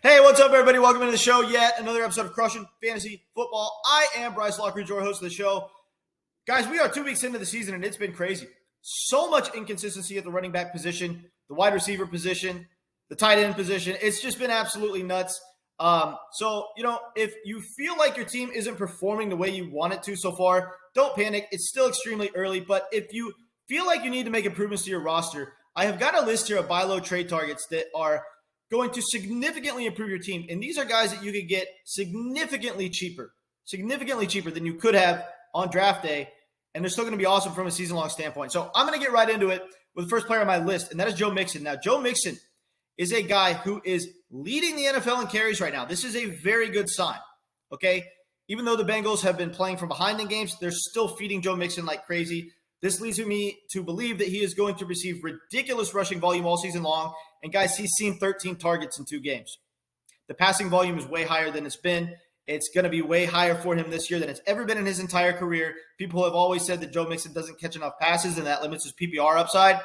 Hey, what's up, everybody? Welcome to the show. Yet another episode of Crushing Fantasy Football. I am Bryce Lockridge, your host of the show. Guys, we are 2 weeks into the season, and it's been crazy. So much inconsistency at the running back position, the wide receiver position, the tight end position. It's just been absolutely nuts. If you feel like your team isn't performing the way you want it to so far, don't panic. It's still extremely early, but if you feel like you need to make improvements to your roster, I have got a list here of buy low trade targets that are going to significantly improve your team. And these are guys that you could get significantly cheaper than you could have on draft day. And they're still going to be awesome from a season-long standpoint. So I'm going to get right into it with the first player on my list, and that is Joe Mixon. Now, Joe Mixon is a guy who is leading the NFL in carries right now. This is a very good sign, okay? Even though the Bengals have been playing from behind in games, they're still feeding Joe Mixon like crazy. This leads me to believe that he is going to receive ridiculous rushing volume all season long. And guys, he's seen 13 targets in 2 games. The passing volume is way higher than it's been. It's going to be way higher for him this year than it's ever been in his entire career. People have always said that Joe Mixon doesn't catch enough passes and that limits his PPR upside.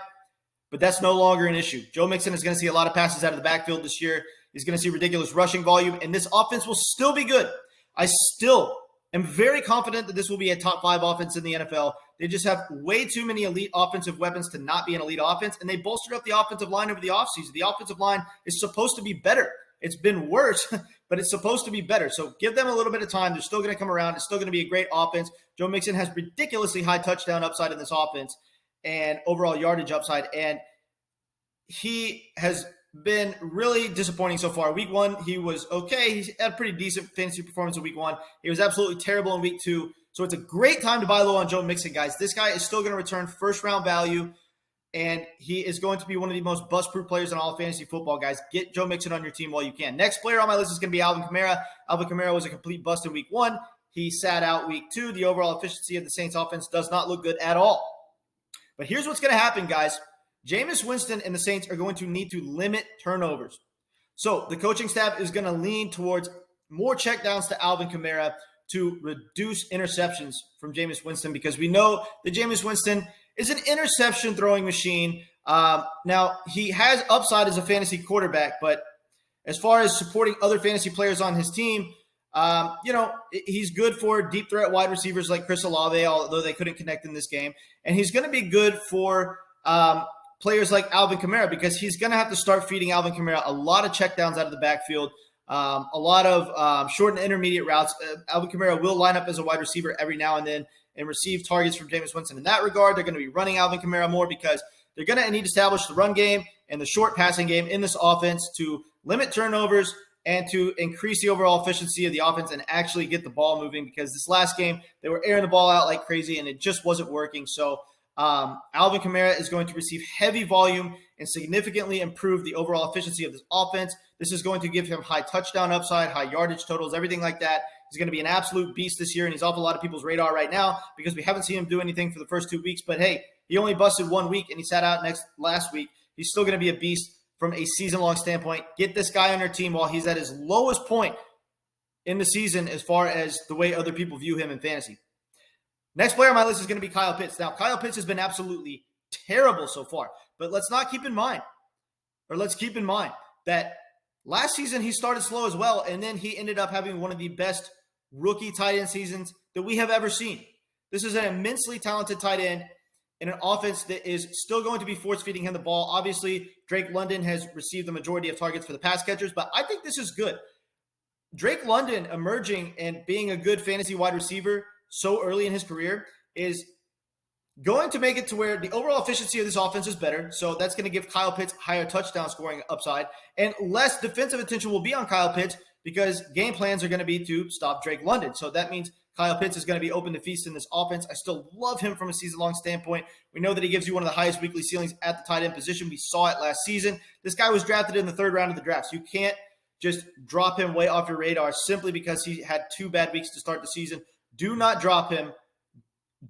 But that's no longer an issue. Joe Mixon is going to see a lot of passes out of the backfield this year. He's going to see ridiculous rushing volume, and this offense will still be good. I still am very confident that this will be a top 5 offense in the NFL. They just have way too many elite offensive weapons to not be an elite offense, and they bolstered up the offensive line over the offseason. The offensive line is supposed to be better. It's been worse, but it's supposed to be better. So give them a little bit of time. They're still going to come around. It's still going to be a great offense. Joe Mixon has ridiculously high touchdown upside in this offense and overall yardage upside, and he has been really disappointing so far. Week 1, he was okay. He had a pretty decent fantasy performance in week 1. He was absolutely terrible in week 2. So it's a great time to buy low on Joe Mixon, guys. This guy is still going to return first-round value, and he is going to be one of the most bust-proof players in all of fantasy football, guys. Get Joe Mixon on your team while you can. Next player on my list is going to be Alvin Kamara. Alvin Kamara was a complete bust in week 1. He sat out week 2. The overall efficiency of the Saints offense does not look good at all. But here's what's going to happen, guys. Jameis Winston and the Saints are going to need to limit turnovers. So the coaching staff is going to lean towards more checkdowns to Alvin Kamara to reduce interceptions from Jameis Winston, because we know that Jameis Winston is an interception throwing machine. Now, he has upside as a fantasy quarterback, but as far as supporting other fantasy players on his team, he's good for deep threat wide receivers like Chris Olave, although they couldn't connect in this game. And he's going to be good for players like Alvin Kamara, because he's going to have to start feeding Alvin Kamara a lot of checkdowns out of the backfield, a lot of short and intermediate routes. Alvin Kamara will line up as a wide receiver every now and then and receive targets from Jameis Winston. In that regard, they're going to be running Alvin Kamara more because they're going to need to establish the run game and the short passing game in this offense to limit turnovers and to increase the overall efficiency of the offense and actually get the ball moving, because this last game, they were airing the ball out like crazy and it just wasn't working. So Alvin Kamara is going to receive heavy volume and significantly improve the overall efficiency of this offense. This is going to give him high touchdown upside, high yardage totals, everything like that. He's going to be an absolute beast this year, and he's off a lot of people's radar right now because we haven't seen him do anything for the first 2 weeks. But, hey, he only busted 1 week, and he sat out last week. He's still going to be a beast from a season-long standpoint. Get this guy on your team while he's at his lowest point in the season as far as the way other people view him in fantasy. Next player on my list is going to be Kyle Pitts. Now, Kyle Pitts has been absolutely terrible so far, but let's keep in mind that last season he started slow as well, and then he ended up having one of the best rookie tight end seasons that we have ever seen. This is an immensely talented tight end in an offense that is still going to be force-feeding him the ball. Obviously, Drake London has received the majority of targets for the pass catchers, but I think this is good. Drake London emerging and being a good fantasy wide receiver so early in his career is going to make it to where the overall efficiency of this offense is better. So that's going to give Kyle Pitts higher touchdown scoring upside, and less defensive attention will be on Kyle Pitts because game plans are going to be to stop Drake London. So that means Kyle Pitts is going to be open to feast in this offense. I still love him from a season-long standpoint. We know that he gives you one of the highest weekly ceilings at the tight end position. We saw it last season. This guy was drafted in the 3rd round of the draft. So you can't just drop him way off your radar simply because he had 2 bad weeks to start the season. Do not drop him.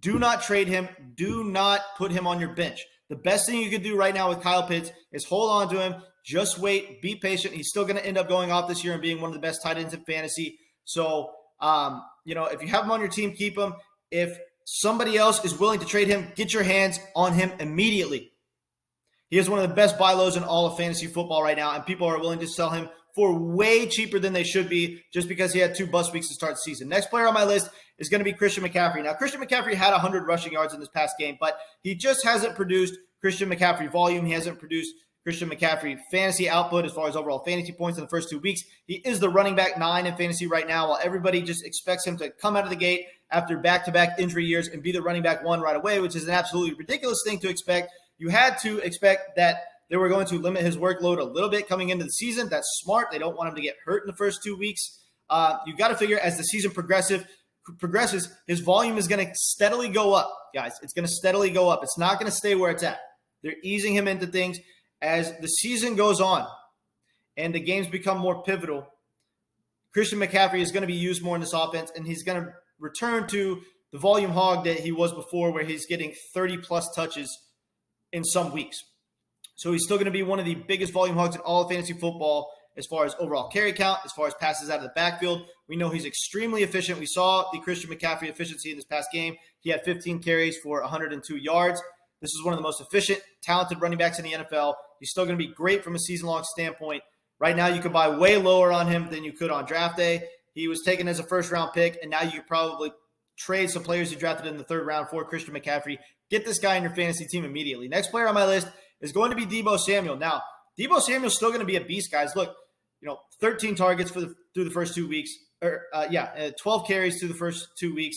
Do not trade him. Do not put him on your bench. The best thing you can do right now with Kyle Pitts is hold on to him. Just wait. Be patient. He's still going to end up going off this year and being one of the best tight ends in fantasy. So, if you have him on your team, keep him. If somebody else is willing to trade him, get your hands on him immediately. He is one of the best buy lows in all of fantasy football right now, and people are willing to sell him for way cheaper than they should be just because he had 2 bust weeks to start the season. Next player on my list is going to be Christian McCaffrey. Now, Christian McCaffrey had 100 rushing yards in this past game, but he just hasn't produced Christian McCaffrey volume. He hasn't produced Christian McCaffrey fantasy output as far as overall fantasy points in the first 2 weeks. He is the running back 9 in fantasy right now, while everybody just expects him to come out of the gate after back-to-back injury years and be the running back 1 right away, which is an absolutely ridiculous thing to expect. You had to expect that they were going to limit his workload a little bit coming into the season. That's smart. They don't want him to get hurt in the first 2 weeks. You got to figure as the season progresses, his volume is going to steadily go up, guys. It's going to steadily go up. It's not going to stay where it's at. They're easing him into things. As the season goes on and the games become more pivotal, Christian McCaffrey is going to be used more in this offense, and he's going to return to the volume hog that he was before, where he's getting 30-plus touches in some weeks. So he's still going to be one of the biggest volume hogs in all of fantasy football as far as overall carry count, as far as passes out of the backfield. We know he's extremely efficient. We saw the Christian McCaffrey efficiency in this past game. He had 15 carries for 102 yards. This is one of the most efficient, talented running backs in the NFL. He's still going to be great from a season-long standpoint. Right now, you can buy way lower on him than you could on draft day. He was taken as a first-round pick, and now you could probably trade some players you drafted in the 3rd round for Christian McCaffrey. Get this guy in your fantasy team immediately. Next player on my list is going to be Deebo Samuel. Now, Deebo Samuel's still going to be a beast, guys. Look, 13 targets through the first 2 weeks. 12 carries through the first 2 weeks.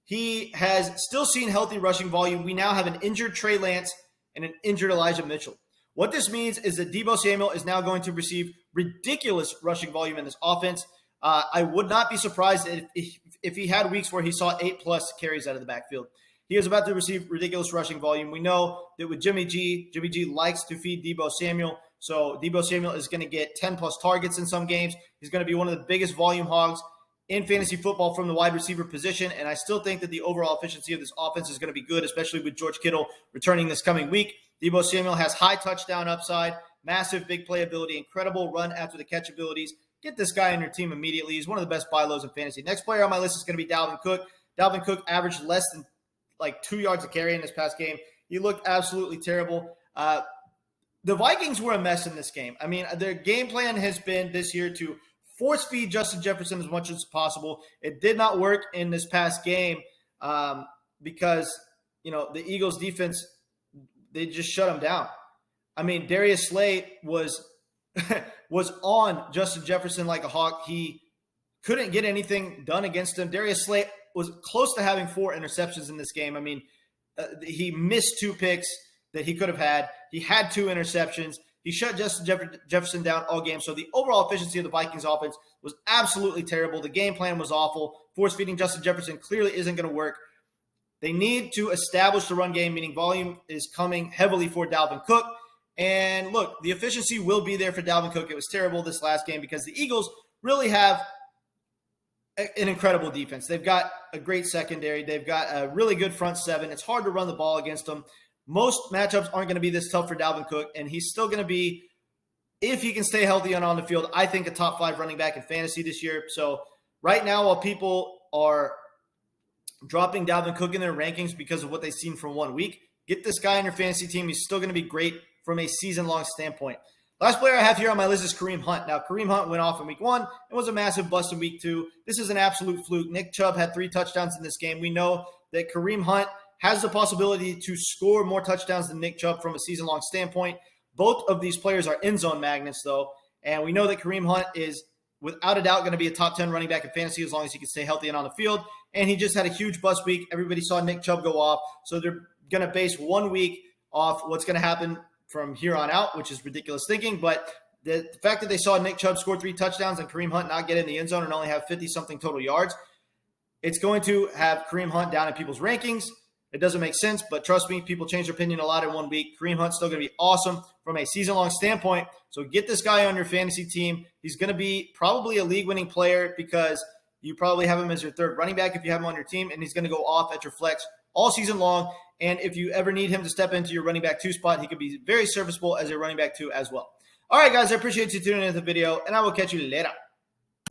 He has still seen healthy rushing volume. We now have an injured Trey Lance and an injured Elijah Mitchell. What this means is that Deebo Samuel is now going to receive ridiculous rushing volume in this offense. I would not be surprised if he had weeks where he saw 8+ carries out of the backfield. He is about to receive ridiculous rushing volume. We know that with Jimmy G likes to feed Deebo Samuel. So Deebo Samuel is going to get 10+ targets in some games. He's going to be one of the biggest volume hogs in fantasy football from the wide receiver position. And I still think that the overall efficiency of this offense is going to be good, especially with George Kittle returning this coming week. Deebo Samuel has high touchdown upside, massive big playability, incredible run after the catch abilities. Get this guy on your team immediately. He's one of the best buy lows in fantasy. Next player on my list is going to be Dalvin Cook. Dalvin Cook averaged less than 2 yards a carry in this past game. He looked absolutely terrible. The Vikings were a mess in this game. I mean, their game plan has been this year to force feed Justin Jefferson as much as possible. It did not work in this past game because, the Eagles defense, they just shut him down. I mean, Darius Slay was on Justin Jefferson like a hawk. He couldn't get anything done against him. Darius Slay was close to having 4 interceptions in this game. I mean, he missed 2 picks that he could have had. He had 2 interceptions. He shut Justin Jefferson down all game. So the overall efficiency of the Vikings offense was absolutely terrible. The game plan was awful. Force feeding Justin Jefferson clearly isn't going to work. They need to establish the run game, meaning volume is coming heavily for Dalvin Cook. And look, the efficiency will be there for Dalvin Cook. It was terrible this last game because the Eagles really have an incredible defense. They've got a great secondary. They've got a really good front 7. It's hard to run the ball against them. Most matchups aren't going to be this tough for Dalvin Cook, and he's still going to be, if he can stay healthy and on the field, I think a top 5 running back in fantasy this year. So right now, while people are dropping Dalvin Cook in their rankings because of what they've seen from 1 week, get this guy on your fantasy team. He's still going to be great from a season-long standpoint. Last player I have here on my list is Kareem Hunt. Now, Kareem Hunt went off in week 1 and was a massive bust in week 2. This is an absolute fluke. Nick Chubb had 3 touchdowns in this game. We know that Kareem Hunt has the possibility to score more touchdowns than Nick Chubb from a season-long standpoint. Both of these players are end-zone magnets, though, and we know that Kareem Hunt is, without a doubt, going to be a top 10 running back in fantasy as long as he can stay healthy and on the field, and he just had a huge bust week. Everybody saw Nick Chubb go off, so they're going to base 1 week off what's going to happen from here on out, which is ridiculous thinking, but the fact that they saw Nick Chubb score 3 touchdowns and Kareem Hunt not get in the end zone and only have 50-something total yards, it's going to have Kareem Hunt down in people's rankings. It doesn't make sense, but trust me, people change their opinion a lot in 1 week. Kareem Hunt's still going to be awesome from a season-long standpoint. So get this guy on your fantasy team. He's going to be probably a league-winning player because you probably have him as your 3rd running back if you have him on your team, and he's going to go off at your flex all season long. And if you ever need him to step into your running back 2 spot, he could be very serviceable as a running back 2 as well. All right, guys, I appreciate you tuning into the video, and I will catch you later.